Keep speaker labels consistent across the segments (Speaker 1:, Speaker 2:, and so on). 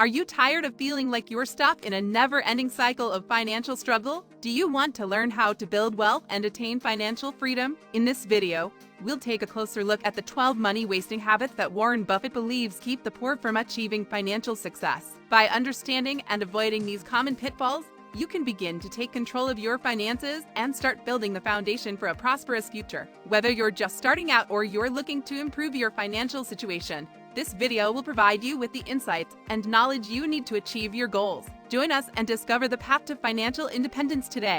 Speaker 1: Are you tired of feeling like you're stuck in a never-ending cycle of financial struggle? Do you want to learn how to build wealth and attain financial freedom? In this video, we'll take a closer look at the 12 money-wasting habits that Warren Buffett believes keep the poor from achieving financial success. By understanding and avoiding these common pitfalls, you can begin to take control of your finances and start building the foundation for a prosperous future. Whether you're just starting out or you're looking to improve your financial situation, this video will provide you with the insights and knowledge you need to achieve your goals. Join us and discover the path to financial independence today.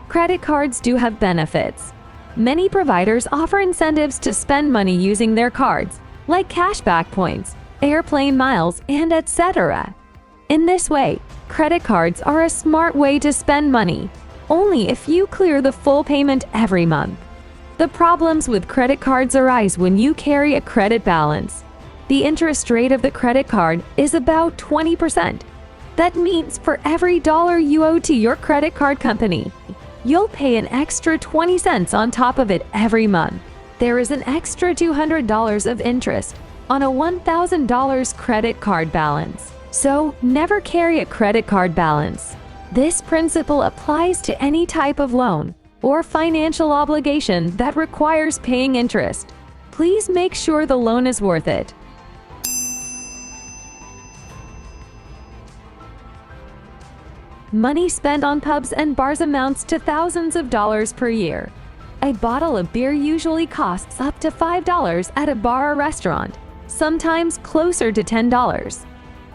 Speaker 2: Credit cards do have benefits. Many providers offer incentives to spend money using their cards, like cashback points, airplane miles, and etc. In this way, credit cards are a smart way to spend money, only if you clear the full payment every month. The problems with credit cards arise when you carry a credit balance. The interest rate of the credit card is about 20%. That means for every dollar you owe to your credit card company, you'll pay an extra 20 cents on top of it every month. There is an extra $200 of interest on a $1,000 credit card balance. So never carry a credit card balance. This principle applies to any type of loan or financial obligation that requires paying interest. Please make sure the loan is worth it. Money spent on pubs and bars amounts to thousands of dollars per year. A bottle of beer usually costs up to $5 at a bar or restaurant, sometimes closer to $10.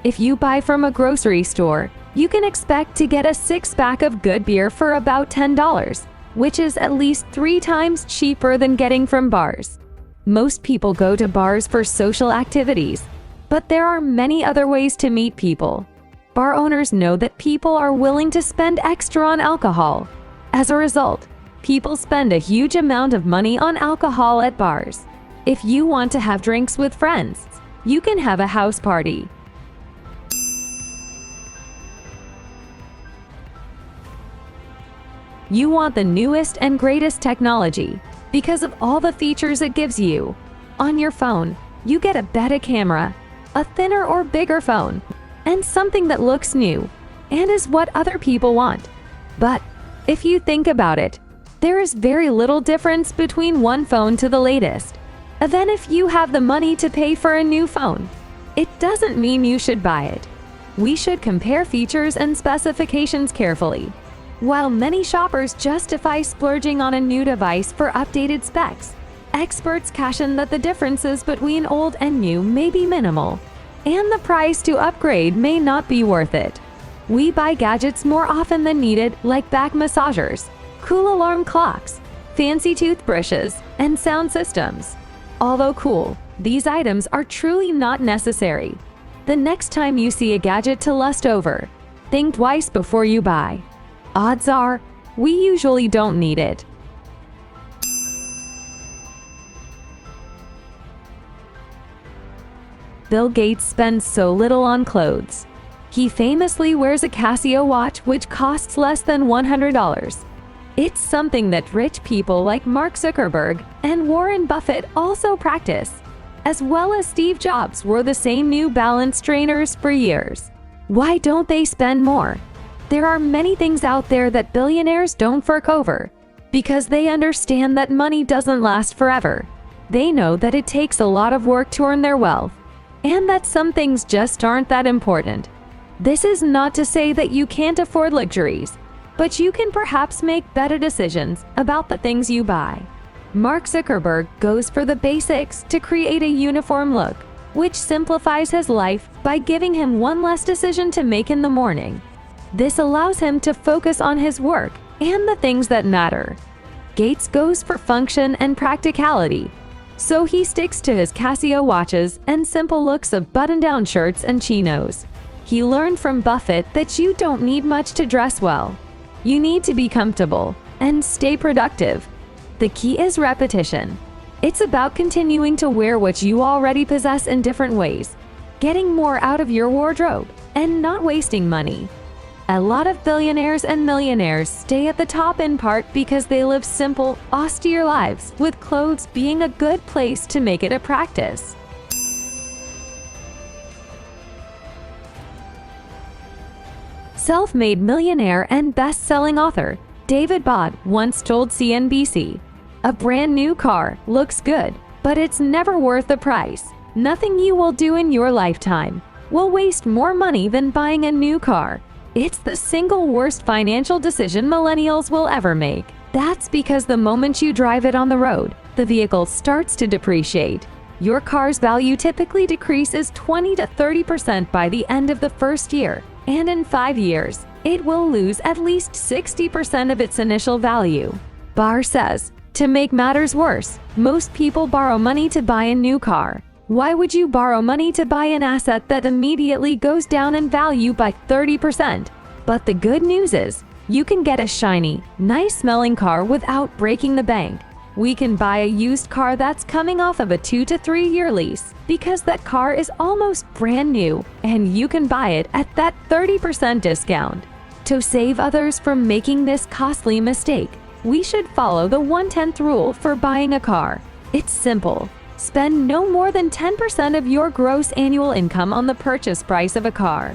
Speaker 2: If you buy from a grocery store, you can expect to get a six-pack of good beer for about $10, which is at least 3 times cheaper than getting from bars. Most people go to bars for social activities, but there are many other ways to meet people. Bar owners know that people are willing to spend extra on alcohol. As a result, people spend a huge amount of money on alcohol at bars. If you want to have drinks with friends, you can have a house party. You want the newest and greatest technology because of all the features it gives you. On your phone, you get a better camera, a thinner or bigger phone, and something that looks new and is what other people want. But if you think about it, there is very little difference between one phone to the latest. And then if you have the money to pay for a new phone, it doesn't mean you should buy it. We should compare features and specifications carefully. While many shoppers justify splurging on a new device for updated specs, experts caution that the differences between old and new may be minimal, and the price to upgrade may not be worth it. We buy gadgets more often than needed, like back massagers, cool alarm clocks, fancy toothbrushes, and sound systems. Although cool, these items are truly not necessary. The next time you see a gadget to lust over, think twice before you buy. Odds are, we usually don't need it. Bill Gates spends so little on clothes. He famously wears a Casio watch which costs less than $100. It's something that rich people like Mark Zuckerberg and Warren Buffett also practice, as well as Steve Jobs wore the same New Balance trainers for years. Why don't they spend more? There are many things out there that billionaires don't fork over, because they understand that money doesn't last forever. They know that it takes a lot of work to earn their wealth, and that some things just aren't that important. This is not to say that you can't afford luxuries, but you can perhaps make better decisions about the things you buy. Mark Zuckerberg goes for the basics to create a uniform look, which simplifies his life by giving him one less decision to make in the morning. This allows him to focus on his work and the things that matter. Gates goes for function and practicality, so he sticks to his Casio watches and simple looks of button-down shirts and chinos. He learned from Buffett that you don't need much to dress well. You need to be comfortable and stay productive. The key is repetition. It's about continuing to wear what you already possess in different ways, getting more out of your wardrobe, and not wasting money. A lot of billionaires and millionaires stay at the top in part because they live simple, austere lives, with clothes being a good place to make it a practice. Self-made millionaire and best-selling author David Bott once told CNBC, "A brand new car looks good, but it's never worth the price. Nothing you will do in your lifetime will waste more money than buying a new car. It's the single worst financial decision millennials will ever make. That's because the moment you drive it on the road, the vehicle starts to depreciate. Your car's value typically decreases 20 to 30% by the end of the first year, and in 5 years, it will lose at least 60% of its initial value." Barr says, "To make matters worse, most people borrow money to buy a new car. Why would you borrow money to buy an asset that immediately goes down in value by 30%? But the good news is, you can get a shiny, nice-smelling car without breaking the bank. We can buy a used car that's coming off of a 2 to 3 year lease because that car is almost brand new and you can buy it at that 30% discount. To save others from making this costly mistake, we should follow the 1/10 rule for buying a car. It's simple. Spend no more than 10% of your gross annual income on the purchase price of a car."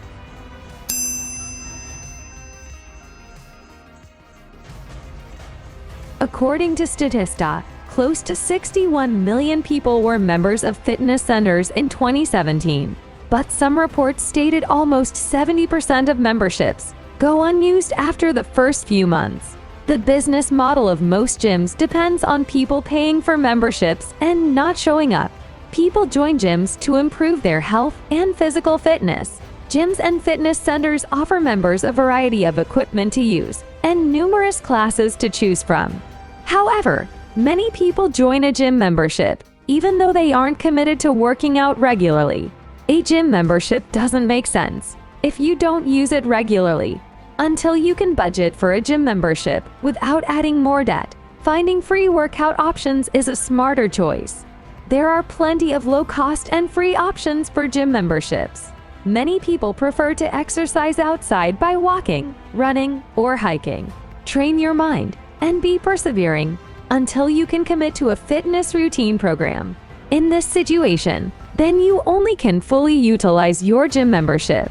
Speaker 2: According to Statista, close to 61 million people were members of fitness centers in 2017, but some reports stated almost 70% of memberships go unused after the first few months. The business model of most gyms depends on people paying for memberships and not showing up. People join gyms to improve their health and physical fitness. Gyms and fitness centers offer members a variety of equipment to use and numerous classes to choose from. However, many people join a gym membership even though they aren't committed to working out regularly. A gym membership doesn't make sense if you don't use it regularly. Until you can budget for a gym membership without adding more debt, finding free workout options is a smarter choice. There are plenty of low-cost and free options for gym memberships. Many people prefer to exercise outside by walking, running, or hiking. Train your mind and be persevering until you can commit to a fitness routine program. In this situation, then you only can fully utilize your gym membership.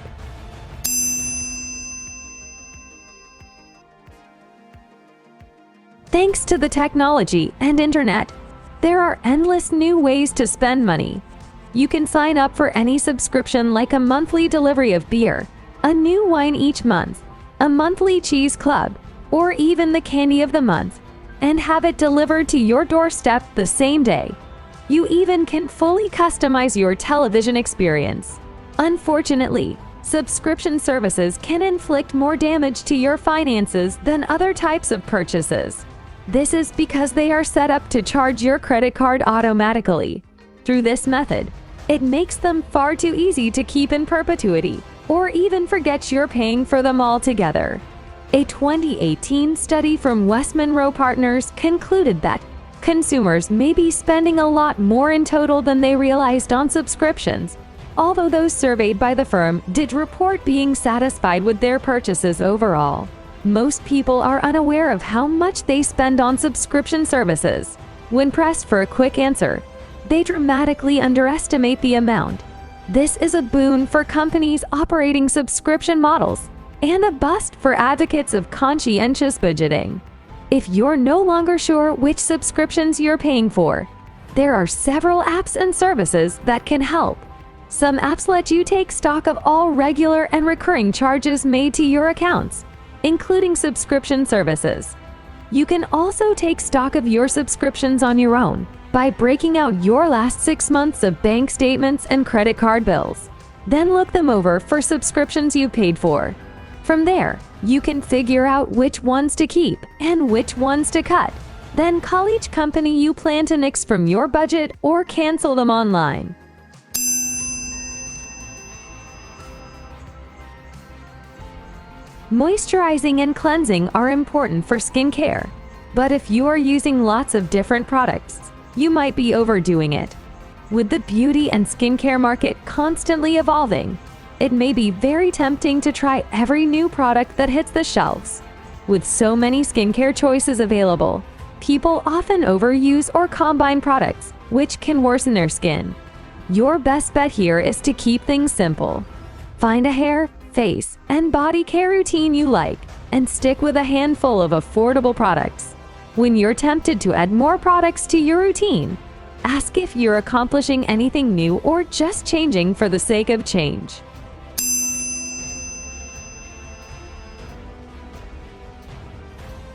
Speaker 2: Thanks to the technology and internet, there are endless new ways to spend money. You can sign up for any subscription like a monthly delivery of beer, a new wine each month, a monthly cheese club, or even the candy of the month, and have it delivered to your doorstep the same day. You even can fully customize your television experience. Unfortunately, subscription services can inflict more damage to your finances than other types of purchases. This is because they are set up to charge your credit card automatically. Through this method, it makes them far too easy to keep in perpetuity, or even forget you're paying for them altogether. A 2018 study from West Monroe Partners concluded that consumers may be spending a lot more in total than they realized on subscriptions, although those surveyed by the firm did report being satisfied with their purchases overall. Most people are unaware of how much they spend on subscription services. When pressed for a quick answer, they dramatically underestimate the amount. This is a boon for companies operating subscription models and a bust for advocates of conscientious budgeting. If you're no longer sure which subscriptions you're paying for, there are several apps and services that can help. Some apps let you take stock of all regular and recurring charges made to your accounts, including subscription services. You can also take stock of your subscriptions on your own by breaking out your last 6 months of bank statements and credit card bills. Then look them over for subscriptions you paid for. From there, you can figure out which ones to keep and which ones to cut. Then call each company you plan to nix from your budget or cancel them online. Moisturizing and cleansing are important for skincare, but if you are using lots of different products, you might be overdoing it. With the beauty and skincare market constantly evolving, It may be very tempting to try every new product that hits the shelves. With so many skincare choices available, people often overuse or combine products, which can worsen their skin. Your best bet here is to keep things simple. Find a hair, face, and body care routine you like, and stick with a handful of affordable products. When you're tempted to add more products to your routine, ask if you're accomplishing anything new or just changing for the sake of change.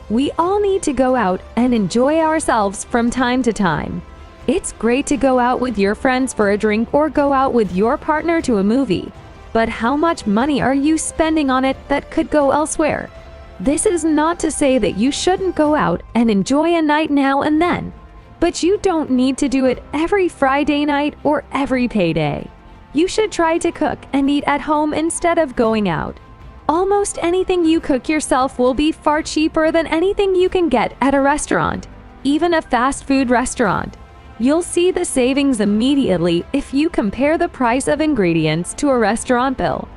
Speaker 2: We all need to go out and enjoy ourselves from time to time. It's great to go out with your friends for a drink or go out with your partner to a movie. But how much money are you spending on it that could go elsewhere? This is not to say that you shouldn't go out and enjoy a night now and then, but you don't need to do it every Friday night or every payday. You should try to cook and eat at home instead of going out. Almost anything you cook yourself will be far cheaper than anything you can get at a restaurant, even a fast food restaurant. You'll see the savings immediately if you compare the price of ingredients to a restaurant bill.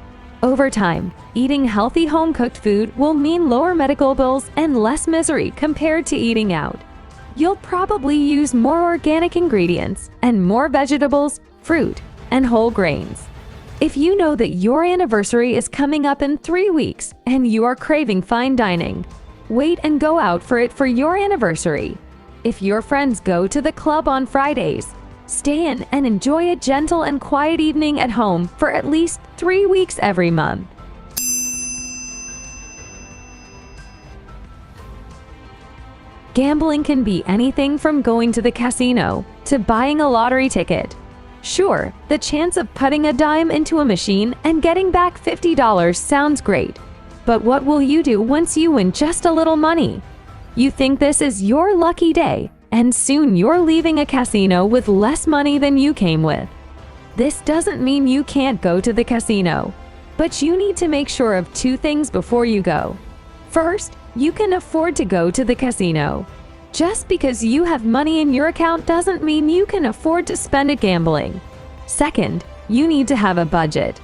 Speaker 2: Over time, eating healthy home-cooked food will mean lower medical bills and less misery compared to eating out. You'll probably use more organic ingredients and more vegetables, fruit, and whole grains. If you know that your anniversary is coming up in 3 weeks and you are craving fine dining, wait and go out for it for your anniversary. If your friends go to the club on Fridays, stay in and enjoy a gentle and quiet evening at home for at least 3 weeks every month. Gambling can be anything from going to the casino to buying a lottery ticket. Sure, the chance of putting a dime into a machine and getting back $50 sounds great, but what will you do once you win just a little money? You think this is your lucky day, and soon you're leaving a casino with less money than you came with. This doesn't mean you can't go to the casino, but you need to make sure of 2 things before you go. First, you can afford to go to the casino. Just because you have money in your account doesn't mean you can afford to spend it gambling. Second, you need to have a budget.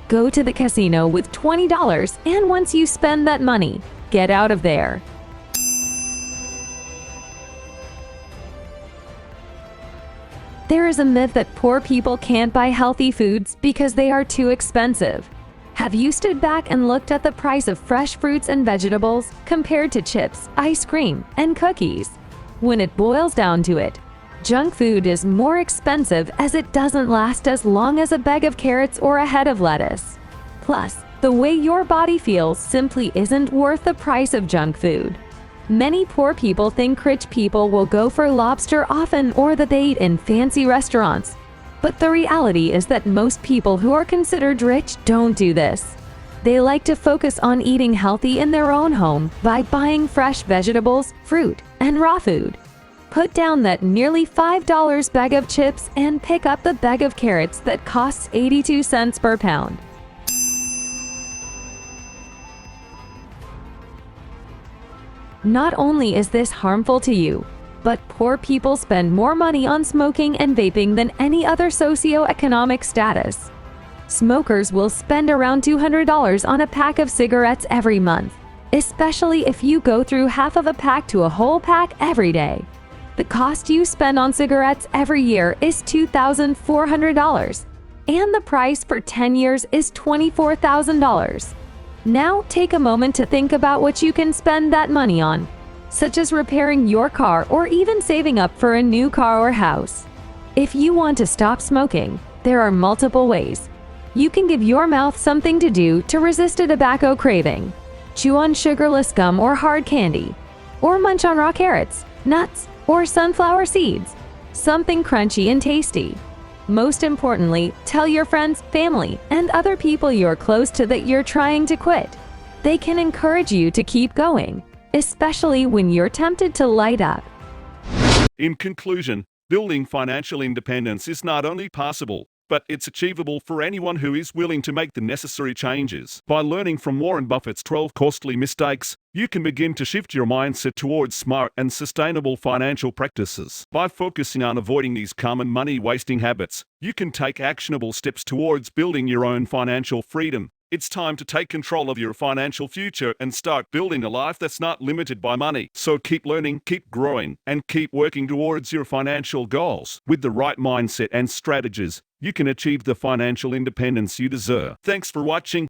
Speaker 2: Go to the casino with $20, and once you spend that money, get out of there. There is a myth that poor people can't buy healthy foods because they are too expensive. Have you stood back and looked at the price of fresh fruits and vegetables compared to chips, ice cream, and cookies? When it boils down to it, junk food is more expensive as it doesn't last as long as a bag of carrots or a head of lettuce. Plus, the way your body feels simply isn't worth the price of junk food. Many poor people think rich people will go for lobster often or that they eat in fancy restaurants. But the reality is that most people who are considered rich don't do this. They like to focus on eating healthy in their own home by buying fresh vegetables, fruit, and raw food. Put down that nearly $5 bag of chips and pick up the bag of carrots that costs 82 cents per pound. Not only is this harmful to you, but poor people spend more money on smoking and vaping than any other socioeconomic status. Smokers will spend around $200 on a pack of cigarettes every month, especially if you go through half of a pack to a whole pack every day. The cost you spend on cigarettes every year is $2,400, and the price for 10 years is $24,000. Now take a moment to think about what you can spend that money on, such as repairing your car or even saving up for a new car or house. If you want to stop smoking, there are multiple ways. You can give your mouth something to do to resist a tobacco craving. Chew on sugarless gum or hard candy, or munch on raw carrots, nuts, or sunflower seeds, something crunchy and tasty. Most importantly, tell your friends, family, and other people you're close to that you're trying to quit. They can encourage you to keep going, especially when you're tempted to light up.
Speaker 3: In conclusion, building financial independence is not only possible, but it's achievable for anyone who is willing to make the necessary changes. By learning from Warren Buffett's 12 costly mistakes, you can begin to shift your mindset towards smart and sustainable financial practices. By focusing on avoiding these common money-wasting habits, you can take actionable steps towards building your own financial freedom. It's time to take control of your financial future and start building a life that's not limited by money. So keep learning, keep growing, and keep working towards your financial goals. With the right mindset and strategies, you can achieve the financial independence you deserve. Thanks for watching.